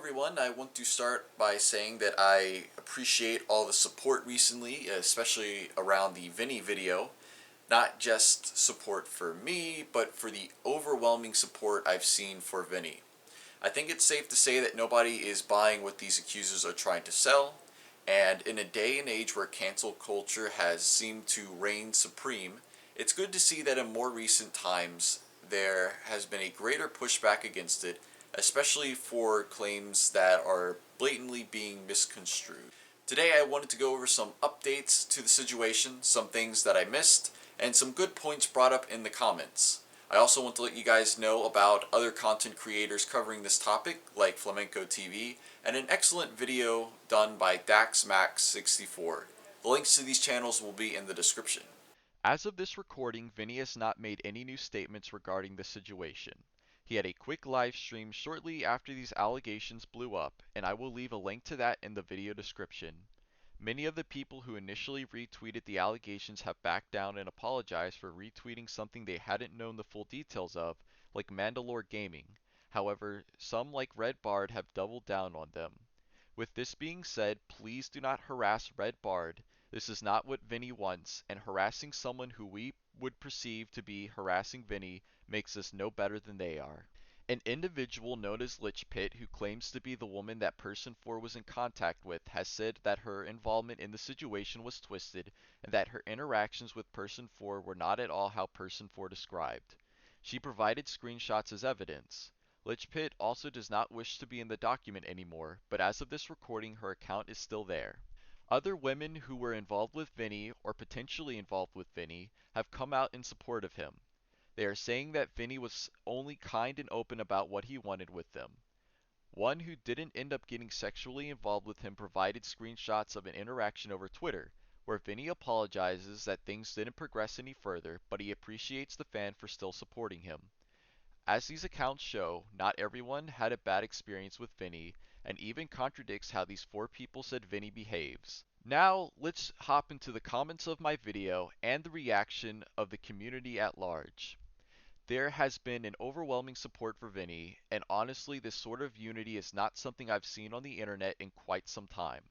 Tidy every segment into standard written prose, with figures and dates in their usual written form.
everyone. I want to start by saying that I appreciate all the support recently, especially around the Vinny video. Not just support for me, but for the overwhelming support I've seen for Vinny. I think it's safe to say that nobody is buying what these accusers are trying to sell, and in a day and age where cancel culture has seemed to reign supreme, it's good to see that in more recent times there has been a greater pushback against it, especially for claims that are blatantly being misconstrued. Today I wanted to go over some updates to the situation, some things that I missed, and some good points brought up in the comments. I also want to let you guys know about other content creators covering this topic, like Flamenco TV, and an excellent video done by DaxMax64. The links to these channels will be in the description. As of this recording, Vinny has not made any new statements regarding the situation. He had a quick live stream shortly after these allegations blew up, and I will leave a link to that in the video description. Many of the people who initially retweeted the allegations have backed down and apologized for retweeting something they hadn't known the full details of, like Mandalore Gaming. However, some like Red Bard have doubled down on them. With this being said, please do not harass Red Bard. This is not what Vinny wants, and harassing someone who we would perceive to be harassing Vinny makes us no better than they are. An individual known as Lich Pit, who claims to be the woman that Person 4 was in contact with, has said that her involvement in the situation was twisted, and that her interactions with Person 4 were not at all how Person 4 described. She provided screenshots as evidence. Lich Pit also does not wish to be in the document anymore, but as of this recording her account is still there. Other women who were involved with Vinny, or potentially involved with Vinny, have come out in support of him. They are saying that Vinny was only kind and open about what he wanted with them. One who didn't end up getting sexually involved with him provided screenshots of an interaction over Twitter, where Vinny apologizes that things didn't progress any further, but he appreciates the fan for still supporting him. As these accounts show, not everyone had a bad experience with Vinny, and even contradicts how these four people said Vinny behaves. Now, let's hop into the comments of my video and the reaction of the community at large. There has been an overwhelming support for Vinny, and honestly this sort of unity is not something I've seen on the internet in quite some time.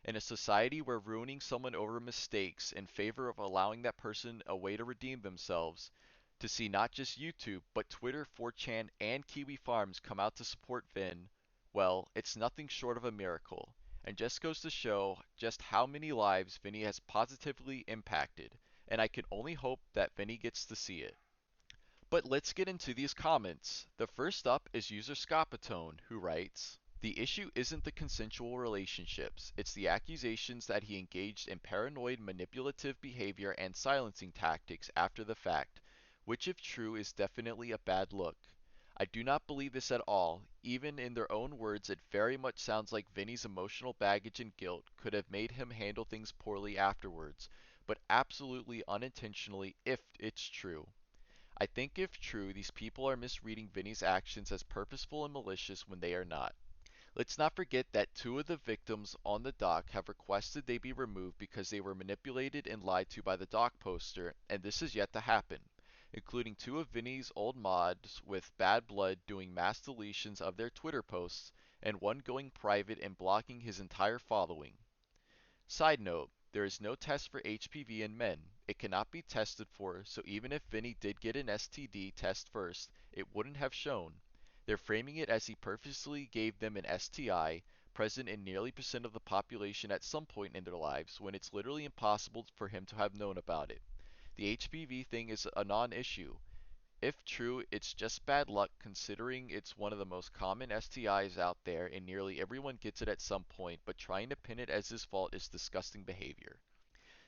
In a society where ruining someone over mistakes in favor of allowing that person a way to redeem themselves, to see not just YouTube, but Twitter, 4chan, and Kiwi Farms come out to support Vin, well, it's nothing short of a miracle, and just goes to show just how many lives Vinny has positively impacted, and I can only hope that Vinny gets to see it. But let's get into these comments. The first up is user Scapatone, who writes, "The issue isn't the consensual relationships, it's the accusations that he engaged in paranoid manipulative behavior and silencing tactics after the fact, which if true is definitely a bad look. I do not believe this at all. Even in their own words, it very much sounds like Vinny's emotional baggage and guilt could have made him handle things poorly afterwards, but absolutely unintentionally if it's true. I think if true, these people are misreading Vinny's actions as purposeful and malicious when they are not. Let's not forget that two of the victims on the doc have requested they be removed because they were manipulated and lied to by the doc poster, and this is yet to happen, including two of Vinny's old mods with bad blood doing mass deletions of their Twitter posts, and one going private and blocking his entire following. Side note, there is no test for HPV in men. It cannot be tested for, so even if Vinny did get an STD test first, it wouldn't have shown. They're framing it as he purposely gave them an STI, present in nearly percent of the population at some point in their lives, when it's literally impossible for him to have known about it. The HPV thing is a non-issue. If true, it's just bad luck considering it's one of the most common STIs out there and nearly everyone gets it at some point, but trying to pin it as his fault is disgusting behavior.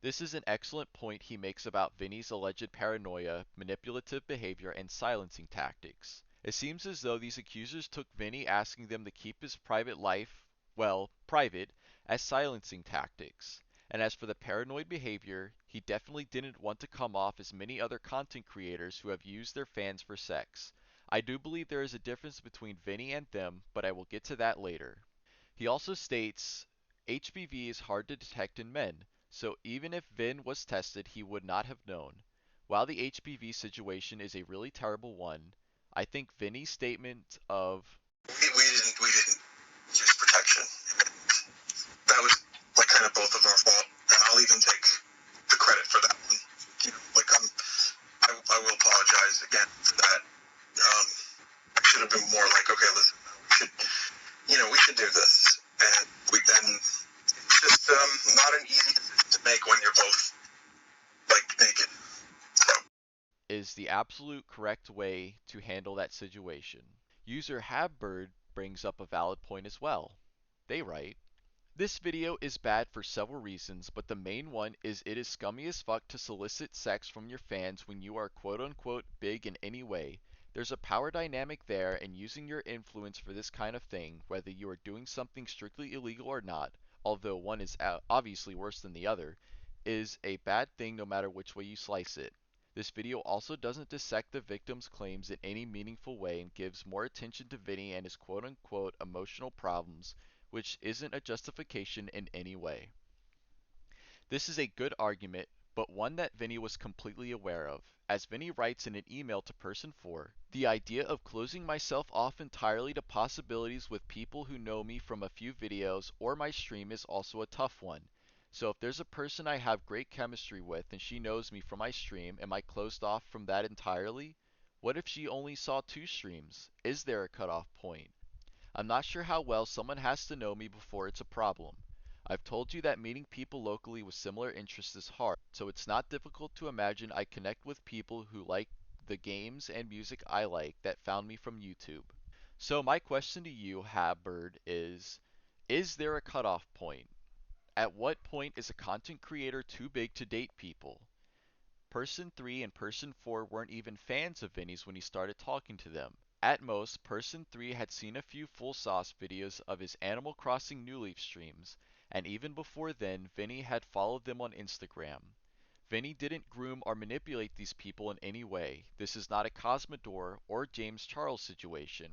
This is an excellent point he makes about Vinny's alleged paranoia, manipulative behavior, and silencing tactics. It seems as though these accusers took Vinny asking them to keep his private life, well, private, as silencing tactics. And as for the paranoid behavior, he definitely didn't want to come off as many other content creators who have used their fans for sex. I do believe there is a difference between Vinny and them, but I will get to that later. He also states, HPV is hard to detect in men, so even if Vin was tested, he would not have known. While the HPV situation is a really terrible one, I think Vinny's statement of We didn't is the absolute correct way to handle that situation. User Habbird brings up a valid point as well. They write, this video is bad for several reasons, but the main one is it is scummy as fuck to solicit sex from your fans when you are quote unquote big in any way. There's a power dynamic there, and using your influence for this kind of thing, whether you are doing something strictly illegal or not, although one is obviously worse than the other, is a bad thing no matter which way you slice it. This video also doesn't dissect the victim's claims in any meaningful way and gives more attention to Vinny and his quote unquote emotional problems, which isn't a justification in any way. This is a good argument, but one that Vinny was completely aware of. As Vinny writes in an email to Person 4, the idea of closing myself off entirely to possibilities with people who know me from a few videos or my stream is also a tough one. So if there's a person I have great chemistry with and she knows me from my stream, am I closed off from that entirely? What if she only saw 2 streams? Is there a cutoff point? I'm not sure how well someone has to know me before it's a problem. I've told you that meeting people locally with similar interests is hard, so it's not difficult to imagine I connect with people who like the games and music I like that found me from YouTube. So my question to you, Habbird, is there a cutoff point? At what point is a content creator too big to date people? Person 3 and Person 4 weren't even fans of Vinny's when he started talking to them. At most, Person 3 had seen a few full sauce videos of his Animal Crossing New Leaf streams, and even before then, Vinny had followed them on Instagram. Vinny didn't groom or manipulate these people in any way. This is not a Cosmodor or James Charles situation.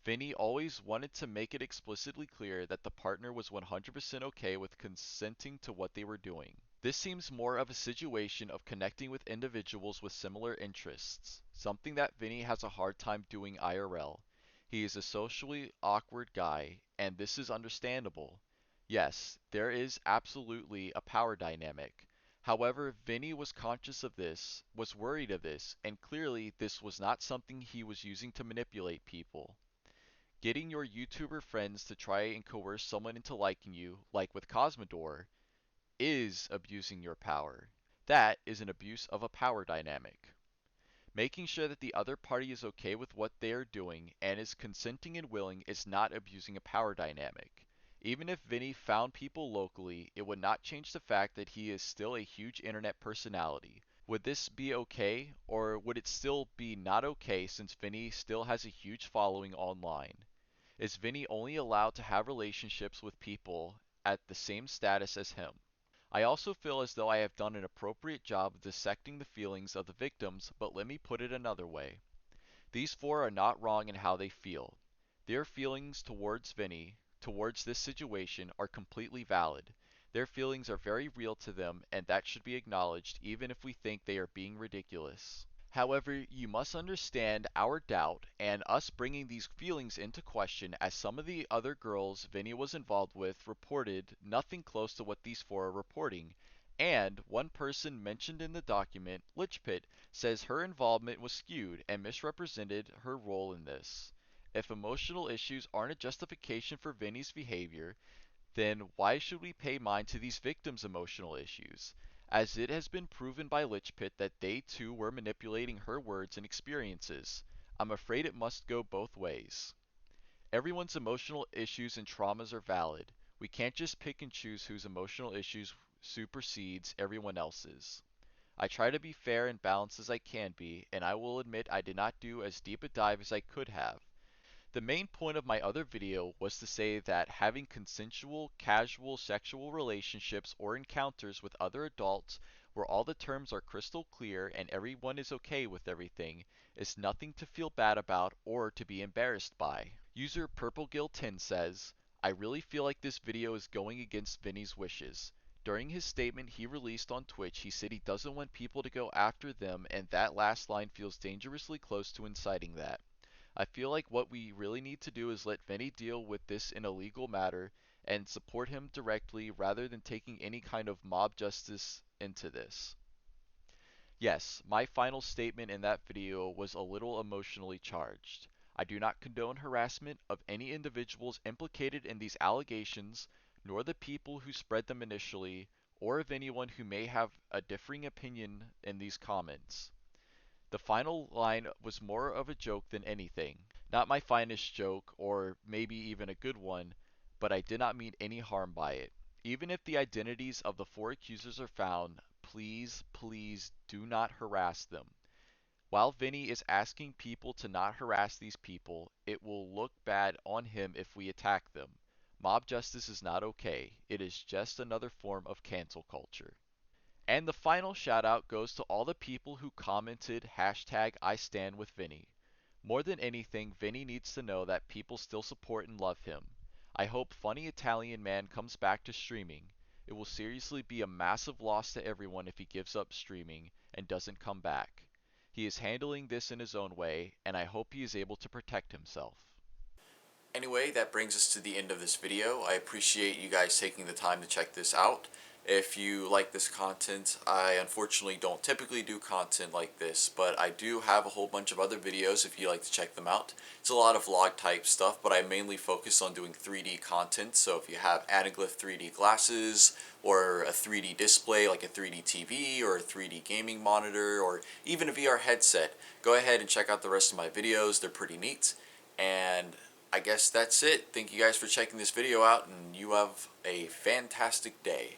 Vinny always wanted to make it explicitly clear that the partner was 100% okay with consenting to what they were doing. This seems more of a situation of connecting with individuals with similar interests, something that Vinny has a hard time doing IRL. He is a socially awkward guy, and this is understandable. Yes, there is absolutely a power dynamic. However, Vinny was conscious of this, was worried of this, and clearly this was not something he was using to manipulate people. Getting your YouTuber friends to try and coerce someone into liking you, like with Cosmodor, is abusing your power. That is an abuse of a power dynamic. Making sure that the other party is okay with what they are doing and is consenting and willing is not abusing a power dynamic. Even if Vinny found people locally, it would not change the fact that he is still a huge internet personality. Would this be okay, or would it still be not okay since Vinny still has a huge following online? Is Vinny only allowed to have relationships with people at the same status as him? I also feel as though I have done an appropriate job of dissecting the feelings of the victims, but let me put it another way. These 4 are not wrong in how they feel. Their feelings towards Vinny, towards this situation, are completely valid. Their feelings are very real to them, and that should be acknowledged even if we think they are being ridiculous. However, you must understand our doubt and us bringing these feelings into question as some of the other girls Vinny was involved with reported nothing close to what these 4 are reporting, and one person mentioned in the document, Lichpit, says her involvement was skewed and misrepresented her role in this. If emotional issues aren't a justification for Vinny's behavior, then why should we pay mind to these victims' emotional issues? As it has been proven by Lichpit that they too were manipulating her words and experiences. I'm afraid it must go both ways. Everyone's emotional issues and traumas are valid. We can't just pick and choose whose emotional issues supersedes everyone else's. I try to be fair and balanced as I can be, and I will admit I did not do as deep a dive as I could have. The main point of my other video was to say that having consensual, casual sexual relationships or encounters with other adults where all the terms are crystal clear and everyone is okay with everything is nothing to feel bad about or to be embarrassed by. User PurpleGill10 says, I really feel like this video is going against Vinny's wishes. During his statement he released on Twitch, he said he doesn't want people to go after them, and that last line feels dangerously close to inciting that. I feel like what we really need to do is let Vinny deal with this in a legal matter and support him directly rather than taking any kind of mob justice into this. Yes, my final statement in that video was a little emotionally charged. I do not condone harassment of any individuals implicated in these allegations, nor the people who spread them initially, or of anyone who may have a differing opinion in these comments. The final line was more of a joke than anything. Not my finest joke, or maybe even a good one, but I did not mean any harm by it. Even if the identities of the four accusers are found, please, please do not harass them. While Vinny is asking people to not harass these people, it will look bad on him if we attack them. Mob justice is not okay. It is just another form of cancel culture. And the final shout out goes to all the people who commented hashtag IStandWithVinny. More than anything, Vinny needs to know that people still support and love him. I hope Funny Italian Man comes back to streaming. It will seriously be a massive loss to everyone if he gives up streaming and doesn't come back. He is handling this in his own way, and I hope he is able to protect himself. Anyway, that brings us to the end of this video. I appreciate you guys taking the time to check this out. If you like this content, I unfortunately don't typically do content like this, but I do have a whole bunch of other videos if you like to check them out. It's a lot of vlog type stuff, but I mainly focus on doing 3D content, so if you have Anaglyph 3D glasses, or a 3D display like a 3D TV, or a 3D gaming monitor, or even a VR headset, go ahead and check out the rest of my videos. They're pretty neat. And I guess that's it. Thank you guys for checking this video out, and you have a fantastic day.